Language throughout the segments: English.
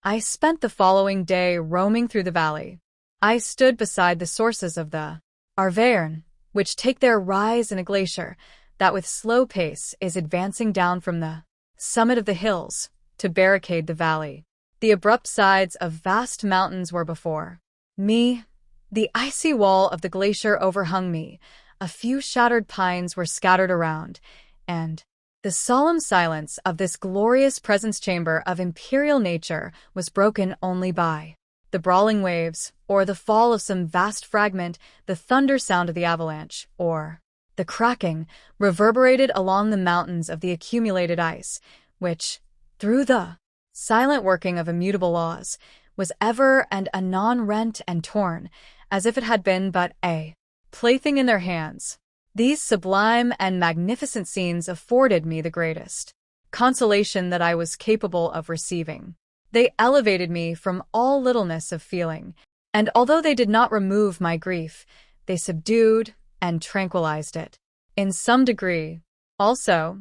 I spent the following day roaming through the valley. I stood beside the sources of the Arverne, which take their rise in a glacier that with slow pace is advancing down from the summit of the hills to barricade the valley. The abrupt sides of vast mountains were before me. The icy wall of the glacier overhung me. A few shattered pines were scattered around, and the solemn silence of this glorious presence chamber of imperial nature was broken only by the brawling waves, or the fall of some vast fragment, the thunder sound of the avalanche, or the cracking reverberated along the mountains of the accumulated ice, which, through the silent working of immutable laws, was ever and anon rent and torn, as if it had been but a plaything in their hands. These sublime and magnificent scenes afforded me the greatest consolation that I was capable of receiving. They elevated me from all littleness of feeling, and although they did not remove my grief, they subdued and tranquilized it. In some degree, also,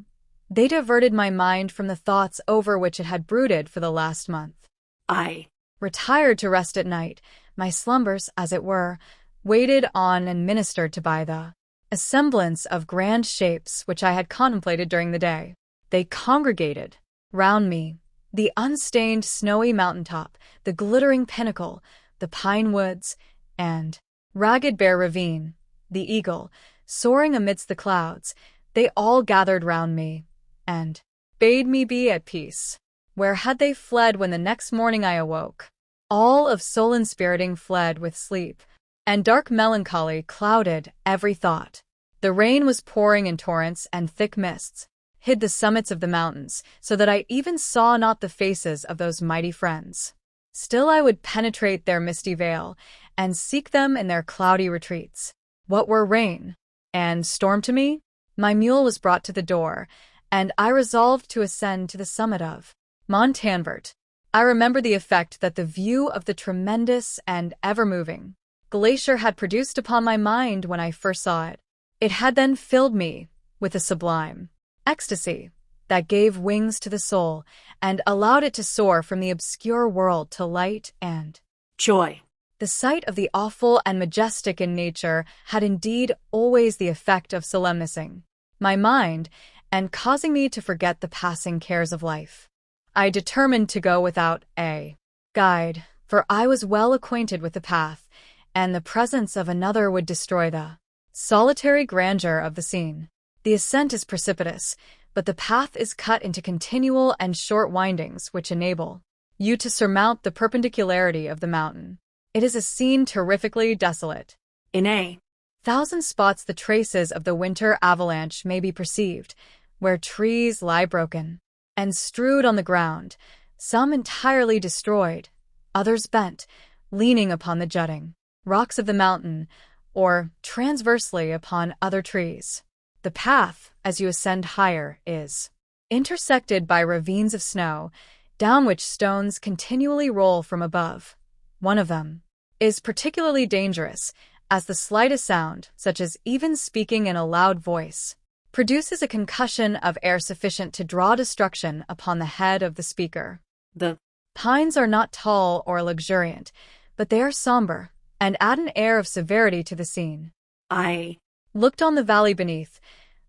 they diverted my mind from the thoughts over which it had brooded for the last month. I retired to rest at night, my slumbers, as it were, waited on and ministered to by the semblance of grand shapes which I had contemplated during the day. They congregated round me, the unstained snowy mountaintop, the glittering pinnacle, the pine woods, and ragged bare ravine, the eagle, soaring amidst the clouds. They all gathered round me, and bade me be at peace. Where had they fled when the next morning I awoke? All of soul-inspiriting fled with sleep, and dark melancholy clouded every thought. The rain was pouring in torrents, and thick mists hid the summits of the mountains, so that I even saw not the faces of those mighty friends. Still I would penetrate their misty veil, and seek them in their cloudy retreats. What were rain and storm to me? My mule was brought to the door, and I resolved to ascend to the summit of Montanvert. I remember the effect that the view of the tremendous and ever-moving glacier had produced upon my mind when I first saw it. It had then filled me with a sublime ecstasy that gave wings to the soul and allowed it to soar from the obscure world to light and joy. The sight of the awful and majestic in nature had indeed always the effect of solemnizing my mind and causing me to forget the passing cares of life. I determined to go without a guide, for I was well acquainted with the path, and the presence of another would destroy the solitary grandeur of the scene. The ascent is precipitous, but the path is cut into continual and short windings which enable you to surmount the perpendicularity of the mountain. It is a scene terrifically desolate. In a thousand spots the traces of the winter avalanche may be perceived, where trees lie broken and strewed on the ground, some entirely destroyed, others bent, leaning upon the jutting rocks of the mountain, or transversely upon other trees. The path, as you ascend higher, is intersected by ravines of snow, down which stones continually roll from above. One of them is particularly dangerous, as the slightest sound, such as even speaking in a loud voice, produces a concussion of air sufficient to draw destruction upon the head of the speaker. The pines are not tall or luxuriant, but they are somber, and add an air of severity to the scene. I looked on the valley beneath.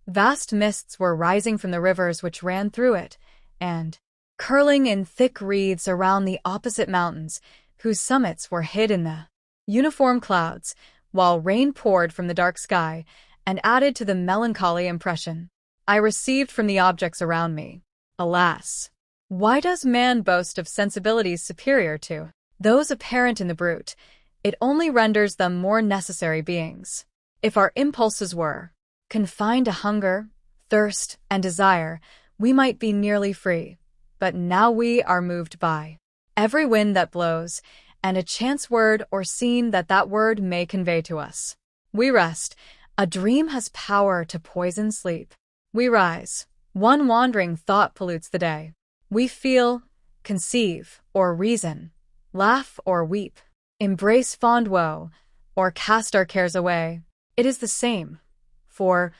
Vast mists were rising from the rivers which ran through it, and curling in thick wreaths around the opposite mountains, whose summits were hid in the uniform clouds, while rain poured from the dark sky, and added to the melancholy impression I received from the objects around me. Alas! Why does man boast of sensibilities superior to those apparent in the brute? It only renders them more necessary beings. If our impulses were confined to hunger, thirst, and desire, we might be nearly free. But now we are moved by every wind that blows, and a chance word or scene that word may convey to us. We rest. A dream has power to poison sleep. We rise. One wandering thought pollutes the day. We feel, conceive, or reason, laugh or weep, embrace fond woe, or cast our cares away. It is the same, for,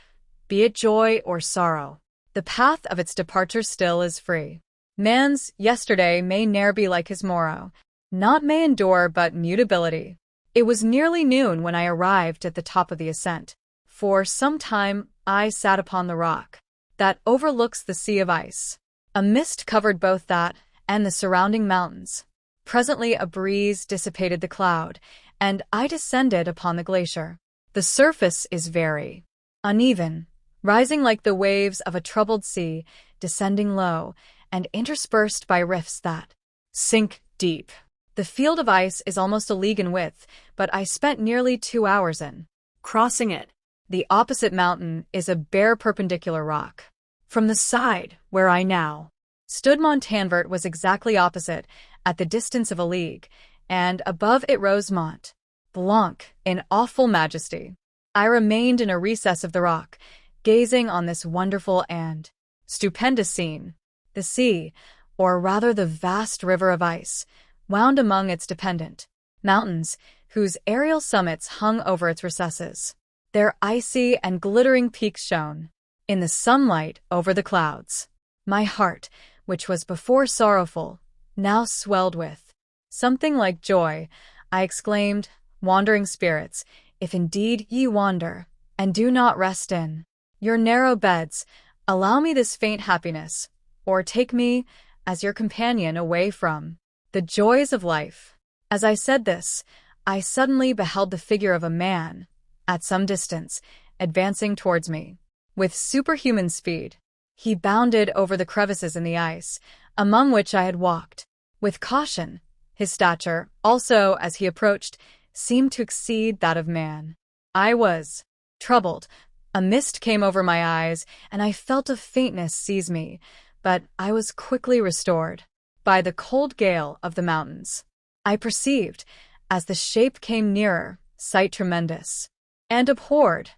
be it joy or sorrow, the path of its departure still is free. Man's yesterday may ne'er be like his morrow. Not may endure, but mutability. It was nearly noon when I arrived at the top of the ascent. For some time I sat upon the rock that overlooks the sea of ice. A mist covered both that and the surrounding mountains. Presently a breeze dissipated the cloud, and I descended upon the glacier. The surface is very uneven, rising like the waves of a troubled sea, descending low, and interspersed by rifts that sink deep. The field of ice is almost a league in width, but I spent nearly 2 hours in crossing it. The opposite mountain is a bare perpendicular rock. From the side where I now stood, Montanvert was exactly opposite, at the distance of a league, and above it rose Mont Blanc in awful majesty. I remained in a recess of the rock, gazing on this wonderful and stupendous scene. The sea, or rather the vast river of ice, wound among its dependent mountains, whose aerial summits hung over its recesses. Their icy and glittering peaks shone in the sunlight over the clouds. My heart, which was before sorrowful, now swelled with something like joy. I exclaimed, "Wandering spirits, if indeed ye wander, and do not rest in your narrow beds, allow me this faint happiness, or take me, as your companion, away from the joys of life." As I said this, I suddenly beheld the figure of a man, at some distance, advancing towards me. With superhuman speed, he bounded over the crevices in the ice, among which I had walked. With caution, his stature, also, as he approached, seemed to exceed that of man. I was troubled. A mist came over my eyes, and I felt a faintness seize me, but I was quickly restored by the cold gale of the mountains. I perceived, as the shape came nearer, sight tremendous, and abhorred,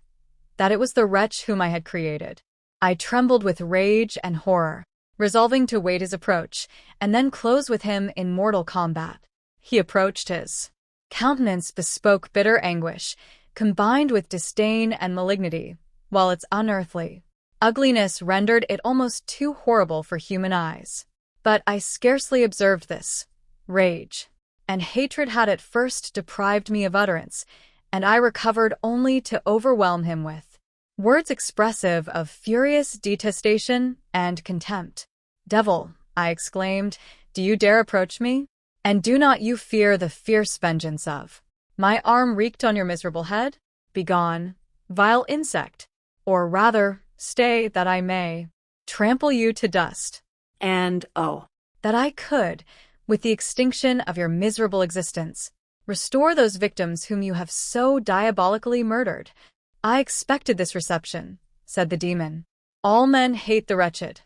that it was the wretch whom I had created. I trembled with rage and horror, resolving to wait his approach, and then close with him in mortal combat. He approached. His countenance bespoke bitter anguish, combined with disdain and malignity, while its unearthly ugliness rendered it almost too horrible for human eyes. But I scarcely observed this. Rage and hatred had at first deprived me of utterance, and I recovered only to overwhelm him with words expressive of furious detestation and contempt. "Devil," I exclaimed, "do you dare approach me? And do not you fear the fierce vengeance of my arm wreaked on your miserable head? Begone, vile insect, or rather, stay, that I may trample you to dust. And, oh, that I could, with the extinction of your miserable existence, restore those victims whom you have so diabolically murdered." "I expected this reception," said the demon. "All men hate the wretched.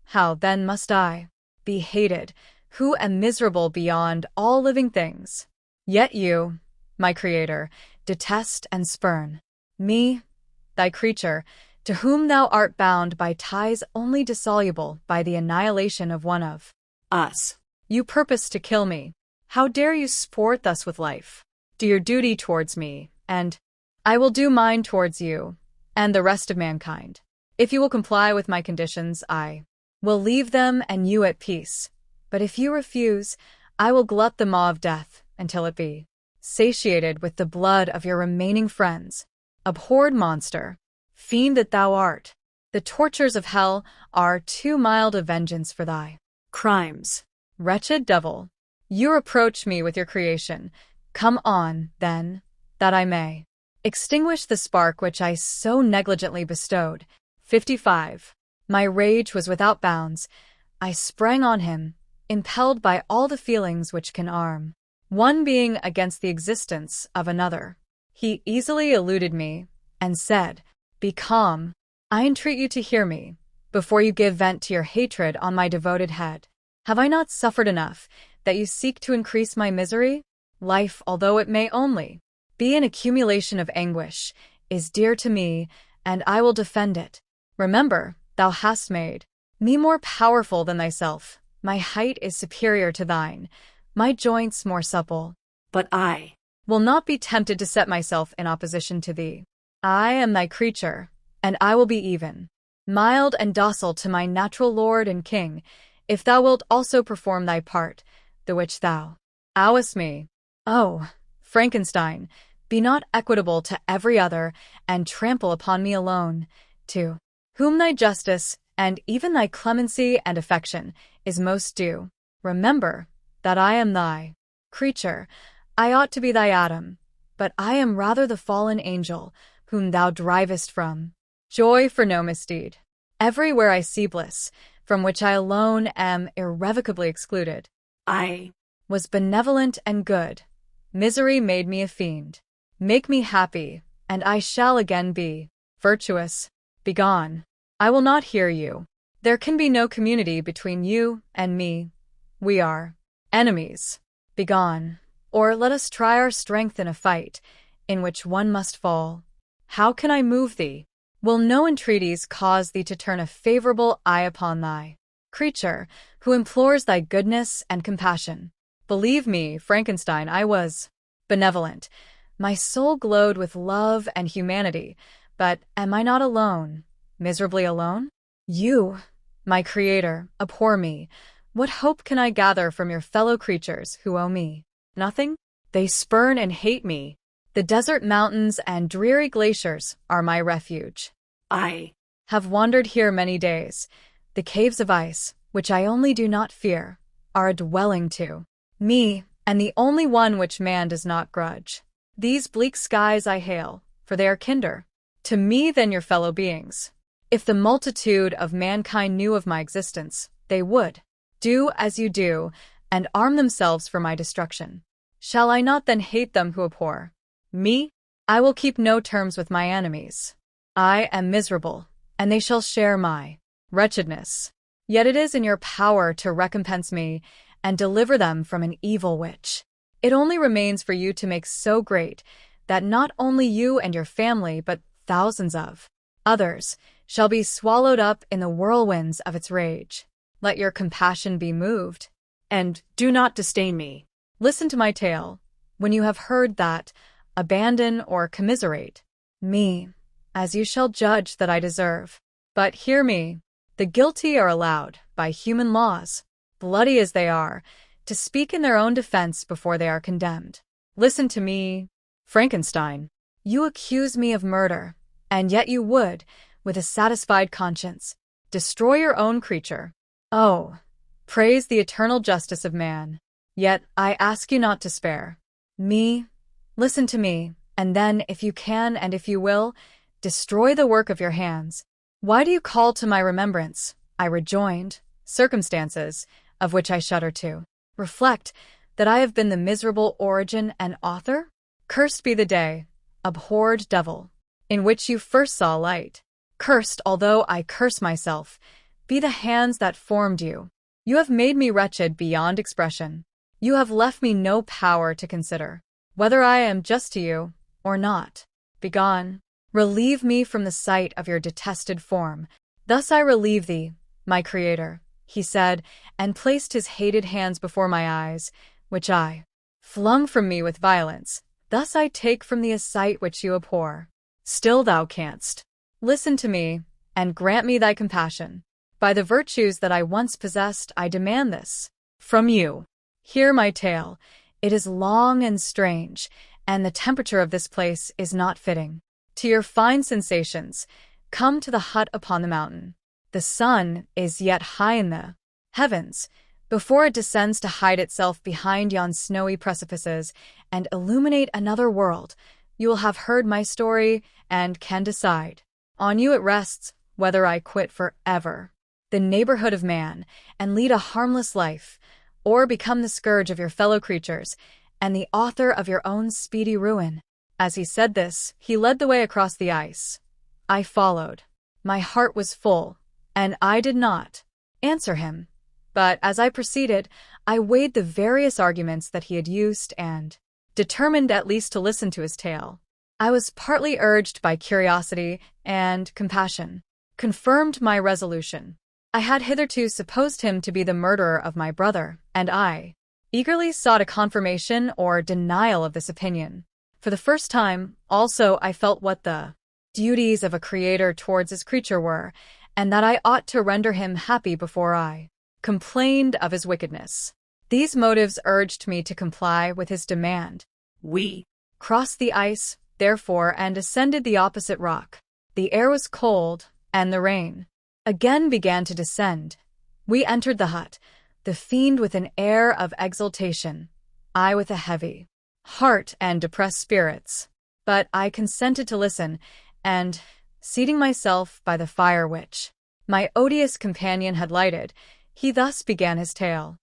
How, then, must I be hated, who am miserable beyond all living things? Yet you, my creator, detest and spurn me, thy creature, to whom thou art bound by ties only dissoluble by the annihilation of one of us. You purpose to kill me. How dare you sport thus with life? Do your duty towards me, and I will do mine towards you, and the rest of mankind. If you will comply with my conditions, I will leave them and you at peace. But if you refuse, I will glut the maw of death until it be satiated with the blood of your remaining friends. Abhorred monster, fiend that thou art, the tortures of hell are too mild a vengeance for thy crimes. Wretched devil, you reproach me with your creation. Come on, then, that I may extinguish the spark which I so negligently bestowed. 55. My rage was without bounds. I sprang on him, impelled by all the feelings which can arm one being against the existence of another. He easily eluded me, and said, "Be calm. I entreat you to hear me, before you give vent to your hatred on my devoted head. Have I not suffered enough, that you seek to increase my misery? Life, although it may only be an accumulation of anguish, is dear to me, and I will defend it. Remember, thou hast made me more powerful than thyself. My height is superior to thine, my joints more supple. But I will not be tempted to set myself in opposition to thee. I am thy creature, and I will be even mild and docile to my natural lord and king, if thou wilt also perform thy part, the which thou owest me. Oh, Frankenstein, be not equitable to every other, and trample upon me alone, to whom thy justice, and even thy clemency and affection, is most due. Remember that I am thy creature. I ought to be thy Adam, but I am rather the fallen angel, whom thou drivest from joy for no misdeed. Everywhere I see bliss, from which I alone am irrevocably excluded. I was benevolent and good. Misery made me a fiend. Make me happy, and I shall again be virtuous. Begone. I will not hear you. There can be no community between you and me. We are enemies. Begone. Or let us try our strength in a fight, in which one must fall. How can I move thee? Will no entreaties cause thee to turn a favorable eye upon thy creature, who implores thy goodness and compassion? Believe me, Frankenstein, I was benevolent. My soul glowed with love and humanity, but am I not alone, miserably alone? You, my creator, abhor me. What hope can I gather from your fellow creatures who owe me nothing? They spurn and hate me. The desert mountains and dreary glaciers are my refuge. I have wandered here many days. The caves of ice, which I only do not fear, are a dwelling to me, and the only one which man does not grudge. These bleak skies I hail, for they are kinder to me than your fellow beings. If the multitude of mankind knew of my existence, they would do as you do, and arm themselves for my destruction. Shall I not then hate them who abhor me? I will keep no terms with my enemies. I am miserable, and they shall share my wretchedness. Yet it is in your power to recompense me and deliver them from an evil witch. It only remains for you to make so great that not only you and your family, but thousands of others shall be swallowed up in the whirlwinds of its rage. Let your compassion be moved, and do not disdain me. Listen to my tale. When you have heard that, abandon or commiserate me, as you shall judge that I deserve. But hear me. The guilty are allowed, by human laws, bloody as they are, to speak in their own defense before they are condemned. Listen to me, Frankenstein. You accuse me of murder, and yet you would, with a satisfied conscience, destroy your own creature. Oh, praise the eternal justice of man. Yet I ask you not to spare me. Listen to me, and then, if you can and if you will, destroy the work of your hands. Why do you call to my remembrance, I rejoined, circumstances, of which I shudder to reflect, that I have been the miserable origin and author? Cursed be the day, abhorred devil, in which you first saw light. Cursed, although I curse myself, be the hands that formed you. You have made me wretched beyond expression. You have left me no power to consider whether I am just to you or not. Begone. Relieve me from the sight of your detested form. Thus I relieve thee, my creator, he said, and placed his hated hands before my eyes, which I flung from me with violence. Thus I take from thee a sight which you abhor. Still thou canst. Listen to me, and grant me thy compassion. By the virtues that I once possessed, I demand this from you. Hear my tale. It is long and strange, and the temperature of this place is not fitting to your fine sensations. Come to the hut upon the mountain. The sun is yet high in the heavens, before it descends to hide itself behind yon snowy precipices and illuminate another world. You will have heard my story and can decide. On you it rests whether I quit forever the neighborhood of man and lead a harmless life, or become the scourge of your fellow creatures and the author of your own speedy ruin. As he said this, he led the way across the ice. I followed. My heart was full, and I did not answer him. But as I proceeded, I weighed the various arguments that he had used and determined at least to listen to his tale. I was partly urged by curiosity, and compassion confirmed my resolution. I had hitherto supposed him to be the murderer of my brother, and I eagerly sought a confirmation or denial of this opinion. For the first time, also, I felt what the duties of a creator towards his creature were, and that I ought to render him happy before I complained of his wickedness. These motives urged me to comply with his demand. We crossed the ice, therefore, and ascended the opposite rock. The air was cold, and the rain again began to descend. We entered the hut, the fiend with an air of exultation, I with a heavy heart and depressed spirits. But I consented to listen, and, seating myself by the fire which my odious companion had lighted, he thus began his tale.